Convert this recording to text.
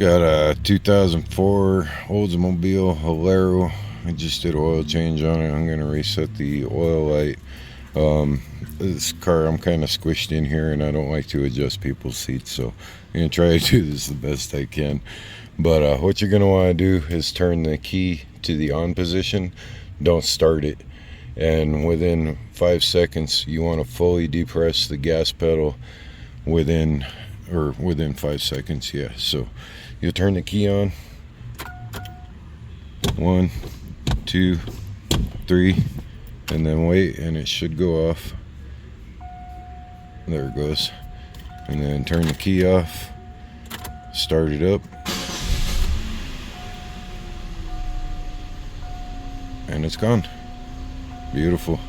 Got a 2004 Oldsmobile Alero. I just did an oil change on it. I'm going to reset the oil light. This car, I'm kind of squished in here and I don't like to adjust people's seats, so I'm going to try to do this the best I can. But what you're going to want to do is turn the key to the on position. Don't start it. And within 5 seconds, you want to fully depress the gas pedal within 5 seconds. Yeah, so you'll turn the key on. 1, 2, 3, and then wait, and it should go off. There it goes. And then turn the key off, start it up, and it's gone. Beautiful.